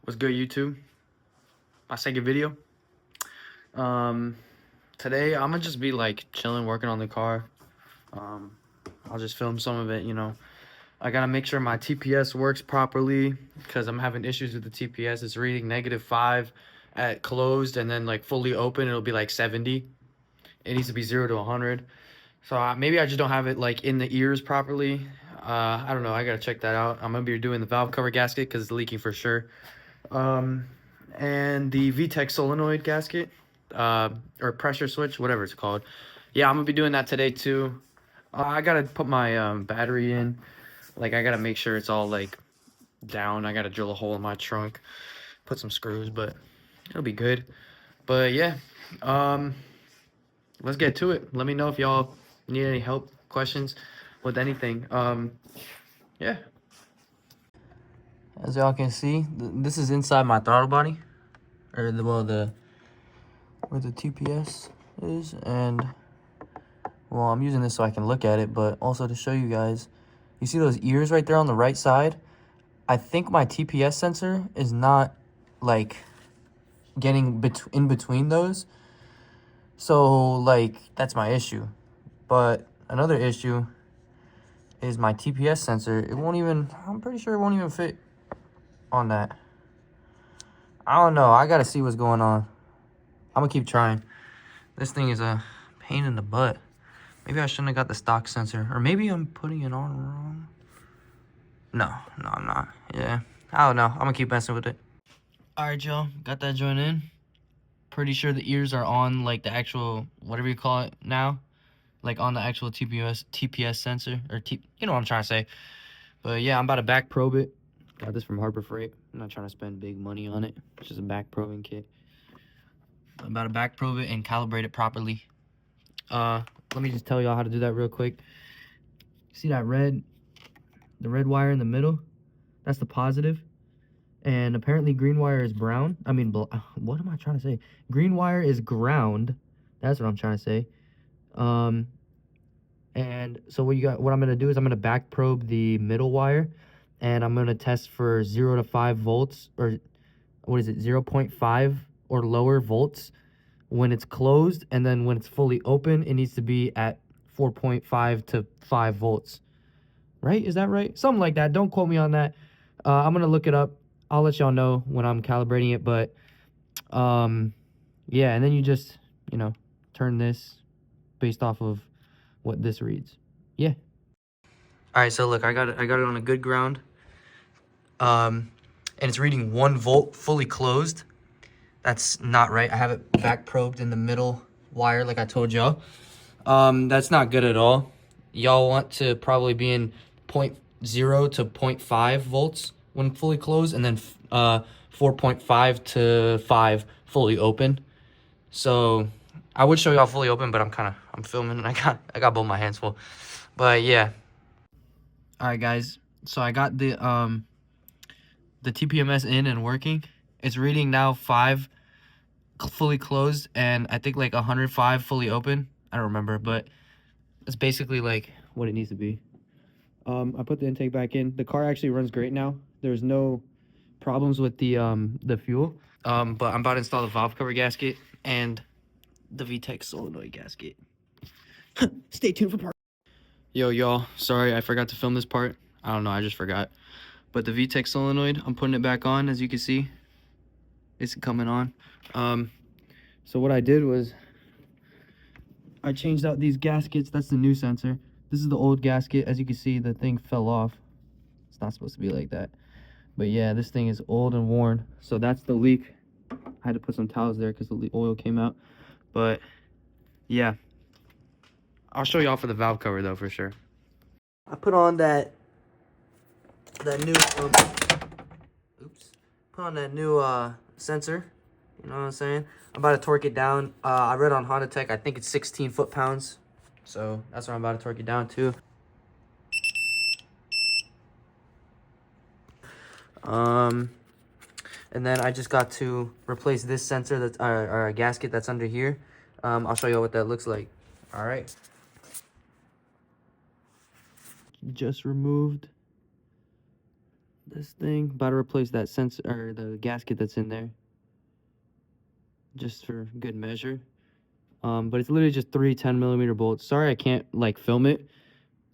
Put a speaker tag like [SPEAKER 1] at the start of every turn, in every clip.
[SPEAKER 1] What's good, YouTube? My second video. Today I'm gonna just be like chilling, working on the car. I'll just film some of it, I gotta make sure my TPS works properly because I'm having issues with the TPS. It's reading -5 at closed, and then like fully open, it'll be like 70. It needs to be 0 to 100. So maybe I just don't have it like in the ears properly. I don't know. I gotta check that out. I'm gonna be doing the valve cover gasket because it's leaking for sure. Um, and the VTEC solenoid gasket, or pressure switch, whatever it's called. Yeah, I'm gonna be doing that today too. I gotta put my battery in. Like, I gotta make sure it's all like down. I gotta drill a hole in my trunk, put some screws, but it'll be good. But yeah, um, let's get to it. Let me know if y'all need any help, questions with anything. Yeah. As y'all can see, this is inside my throttle body, or where the TPS is, and well, I'm using this so I can look at it, but also to show you guys. You see those ears right there on the right side? I think my TPS sensor is not like getting in between those, so like that's my issue. But another issue is my TPS sensor. It won't even, I'm pretty sure it won't even fit on that. I don't know. I gotta see what's going on. I'm gonna keep trying. This thing is a pain in the butt. Maybe I shouldn't have got the stock sensor. Or maybe I'm putting it on wrong. No, I'm not. Yeah. I don't know. I'm gonna keep messing with it. Alright, y'all. Got that joint in. Pretty sure the ears are on, like, the actual, whatever you call it now. Like, on the actual TPS sensor. Or, you know what I'm trying to say. But, yeah, I'm about to back probe it. Got this from Harbor Freight. I'm not trying to spend big money on it. It's just a back probing kit. I'm about to back probe it and calibrate it properly. Let me just tell y'all how to do that real quick. See that the red wire in the middle? That's the positive. And apparently green wire is brown. I mean, what am I trying to say? Green wire is ground. That's what I'm trying to say. And so what I'm gonna do is I'm gonna back probe the middle wire, and I'm gonna test for 0 to 5 volts, or what is it, 0.5 or lower volts when it's closed, and then when it's fully open, it needs to be at 4.5 to 5 volts. Right? Is that right? Something like that. Don't quote me on that. I'm gonna look it up. I'll let y'all know when I'm calibrating it, but yeah, and then you just, turn this based off of what this reads. Yeah. All right, so look, I got it on a good ground. And it's reading 1 volt fully closed. That's not right. I have it back probed in the middle wire like I told y'all. That's not good at all. Y'all want to probably be in 0.0 to 0.5 volts when fully closed, and then 4.5 to 5 fully open. So I would show y'all fully open, but I'm filming and I got both my hands full. But yeah. All right, guys. So I got the TPMS in and working. It's reading now 5 fully closed, and I think like 105 fully open. I don't remember, but it's basically like what it needs to be. I put the intake back in. The car actually runs great now. There's no problems with the fuel. But I'm about to install the valve cover gasket and the VTEC solenoid gasket. Stay tuned for part. Yo, y'all. Sorry, I forgot to film this part. I don't know, I just forgot. But the VTEC solenoid, I'm putting it back on, as you can see. It's coming on. So what I did was I changed out these gaskets. That's the new sensor. This is the old gasket. As you can see, the thing fell off. It's not supposed to be like that. But yeah, this thing is old and worn. So that's the leak. I had to put some towels there because the oil came out. But yeah, I'll show y'all for the valve cover though, for sure. I put on that new put on that new sensor. You know what I'm saying? I'm about to torque it down. I read on Honda Tech, I think it's 16 foot-pounds. So that's what I'm about to torque it down to. And then I just got to replace this sensor, that's or a gasket that's under here. I'll show you what that looks like. All right. Just removed this thing. About to replace that sensor, or the gasket that's in there, just for good measure. But it's literally just 3 10mm bolts. Sorry I can't like film it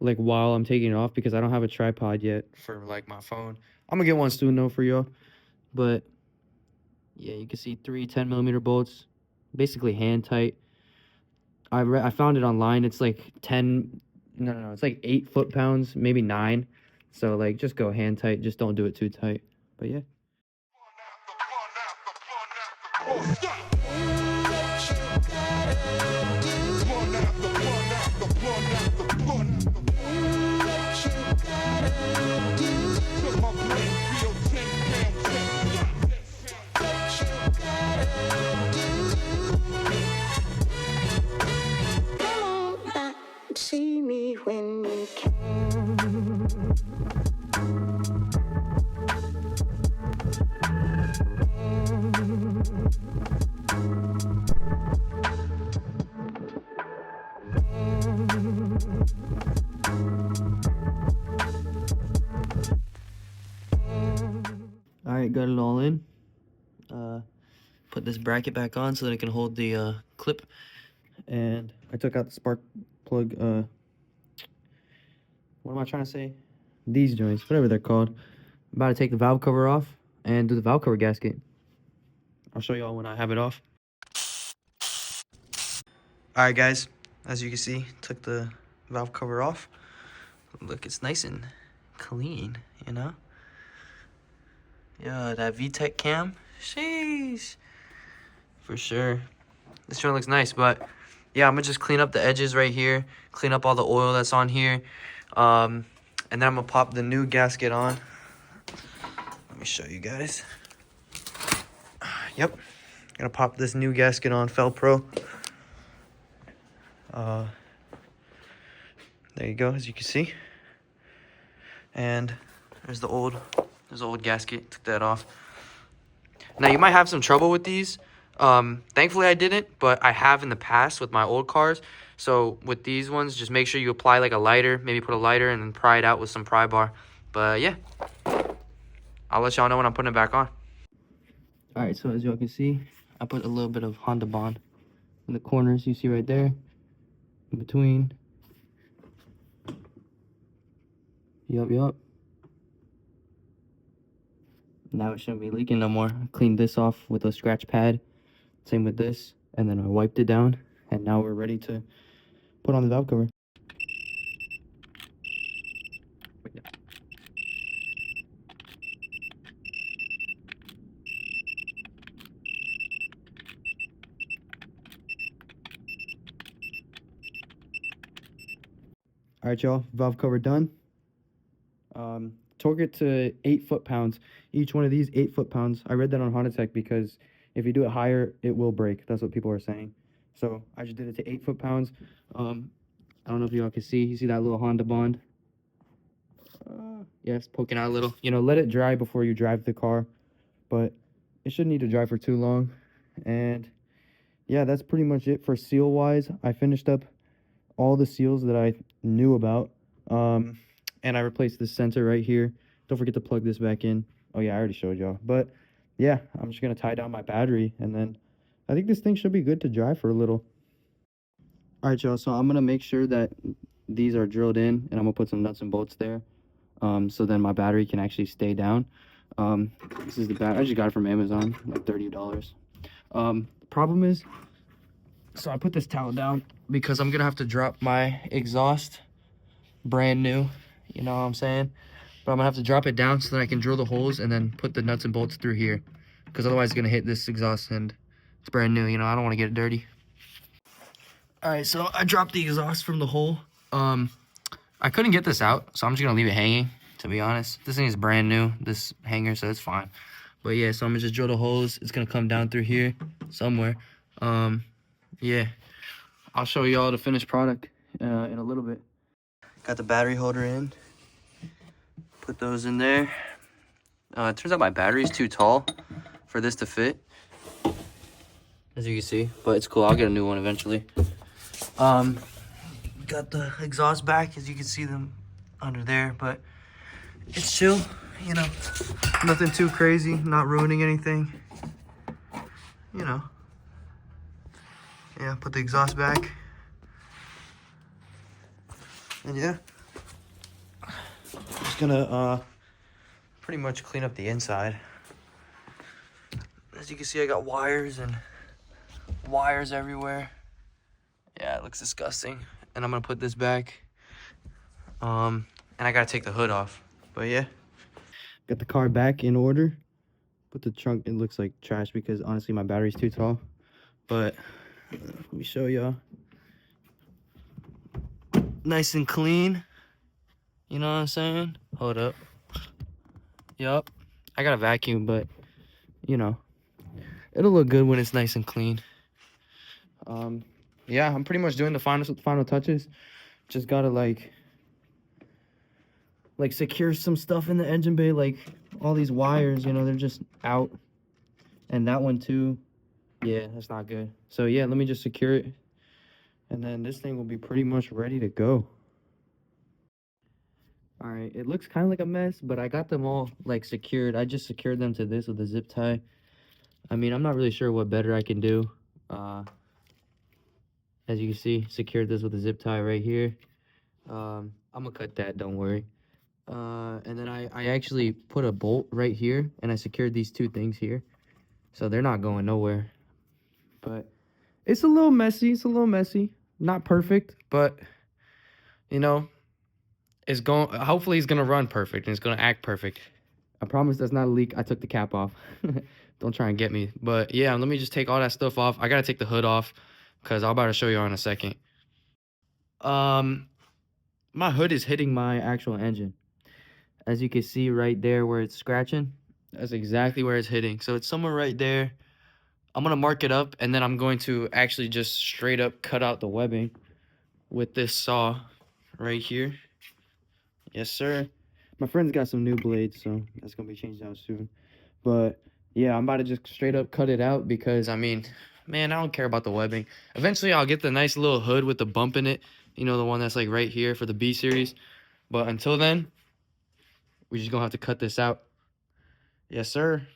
[SPEAKER 1] like while I'm taking it off because I don't have a tripod yet for like my phone. I'm gonna get one soon though for y'all. But yeah, you can see 3 10mm bolts, basically hand tight. I found it online. It's like 10, no, it's like 8 foot-pounds, maybe 9. So like just go hand tight. Just don't do it too tight. But yeah.
[SPEAKER 2] See me when you can.
[SPEAKER 1] All right, got it all in. Put this bracket back on so that it can hold the clip. And I took out the spark plug. What am I trying to say? These joints, whatever they're called. I'm about to take the valve cover off and do the valve cover gasket. I'll show y'all when I have it off. All right, guys. As you can see, took the valve cover off. Look, it's nice and clean, you know? Yeah, that VTech cam. Sheesh. For sure. This one looks nice, but yeah, I'm gonna just clean up the edges right here, clean up all the oil that's on here, and then I'm gonna pop the new gasket on. Let me show you guys. Yep, gonna pop this new gasket on, Fel Pro. There you go, as you can see. And there's the old gasket. Took that off. Now you might have some trouble with these. Thankfully I didn't, but I have in the past with my old cars. So with these ones, just make sure you apply like a lighter, maybe put a lighter and then pry it out with some pry bar. But yeah, I'll let y'all know when I'm putting it back on. All right, so as y'all can see, I put a little bit of Honda Bond in the corners you see right there, in between. Yup. Now it shouldn't be leaking no more. I cleaned this off with a scratch pad. Same with this. And then I wiped it down. And now we're ready to put on the valve cover. All right, y'all. Valve cover done. Torque it to 8 foot-pounds. Each one of these 8 foot-pounds. I read that on Honda Tech because if you do it higher, it will break. That's what people are saying. So I just did it to 8 foot-pounds. I don't know if y'all can see. You see that little Honda Bond? Yeah, it's poking out a little. You know, let it dry before you drive the car. But it shouldn't need to dry for too long. And yeah, that's pretty much it for seal-wise. I finished up all the seals that I knew about. And I replaced this sensor right here. Don't forget to plug this back in. Oh yeah, I already showed y'all. But yeah, I'm just gonna tie down my battery and then I think this thing should be good to drive for a little. All right, y'all, so I'm gonna make sure that these are drilled in and I'm gonna put some nuts and bolts there. So then my battery can actually stay down. This is the battery. I just got it from Amazon, like $30. Problem is, so I put this towel down because I'm gonna have to drop my exhaust, brand new, you know what I'm saying? But I'm gonna have to drop it down so that I can drill the holes and then put the nuts and bolts through here, because otherwise it's gonna hit this exhaust and it's brand new, you know, I don't want to get it dirty. All right, so I dropped the exhaust from the hole. I couldn't get this out, so I'm just gonna leave it hanging, to be honest. This thing is brand new, this hanger, so it's fine. But yeah, so I'm gonna just drill the holes. It's gonna come down through here somewhere. Yeah, I'll show you all the finished product in a little bit. Got the battery holder in. Put those in there. It turns out my battery is too tall for this to fit, as you can see, but it's cool. I'll get a new one eventually. Got the exhaust back, as you can see them under there, but it's chill. You know, nothing too crazy, not ruining anything. You know. Yeah, put the exhaust back. And yeah. Just gonna pretty much clean up the inside. As you can see, I got wires everywhere. Yeah, it looks disgusting. And I'm gonna put this back. And I gotta take the hood off. But yeah. Got the car back in order. Put the trunk, it looks like trash because honestly my battery's too tall. But let me show y'all. Nice and clean. You know what I'm saying? Hold up. Yup. I got a vacuum, but you know, it'll look good when it's nice and clean. Yeah, I'm pretty much doing the final touches. Just gotta like secure some stuff in the engine bay, like all these wires, you know, they're just out. And that one too. Yeah, that's not good. So yeah, let me just secure it. And then this thing will be pretty much ready to go. All right, it looks kind of like a mess, but I got them all like secured. I just secured them to this with a zip tie. I mean, I'm not really sure what better I can do. As you can see, secured this with a zip tie right here. I'm gonna cut that, don't worry. And then I actually put a bolt right here, and I secured these two things here. So they're not going nowhere. But it's a little messy. It's a little messy. Not perfect, but you know, it's going. Hopefully, it's gonna run perfect and it's gonna act perfect. I promise that's not a leak. I took the cap off. Don't try and get me. But yeah, let me just take all that stuff off. I gotta take the hood off because I'm about to show you in a second. My hood is hitting my actual engine. As you can see right there where it's scratching, that's exactly where it's hitting. So it's somewhere right there. I'm gonna mark it up, and then I'm going to actually just straight up cut out the webbing with this saw right here. Yes, sir. My friend's got some new blades, so that's gonna be changed out soon. But yeah, I'm about to just straight up cut it out because I mean, man, I don't care about the webbing. Eventually, I'll get the nice little hood with the bump in it. You know, the one that's like right here for the B series. But until then, we're just gonna have to cut this out. Yes, sir.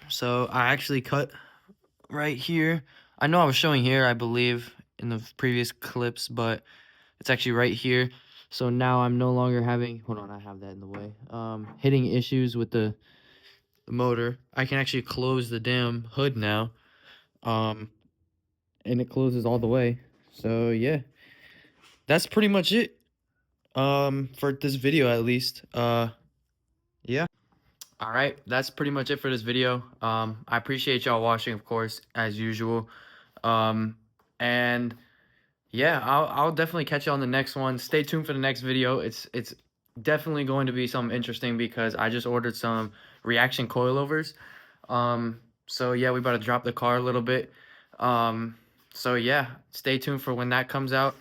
[SPEAKER 1] So I actually cut right here. I know I was showing here, I believe, in the previous clips, but it's actually right here. So now I'm no longer having, hold on, I have that in the way, hitting issues with the motor. I can actually close the damn hood now, and it closes all the way. So yeah, that's pretty much it, for this video at least. Yeah. All right, that's pretty much it for this video. I appreciate y'all watching, of course, as usual. And yeah, I'll definitely catch you on the next one. Stay tuned for the next video. It's definitely going to be something interesting because I just ordered some reaction coilovers. So yeah, we about to drop the car a little bit. So yeah, stay tuned for when that comes out.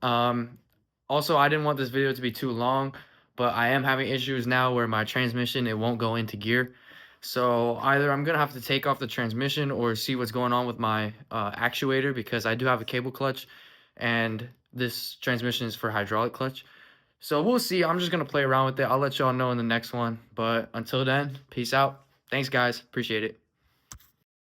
[SPEAKER 1] Also, I didn't want this video to be too long, but I am having issues now where my transmission, it won't go into gear. So either I'm gonna have to take off the transmission or see what's going on with my actuator, because I do have a cable clutch and this transmission is for hydraulic clutch. So we'll see. I'm just gonna play around with it. I'll let y'all know in the next one. But until then, peace out. Thanks guys, appreciate it.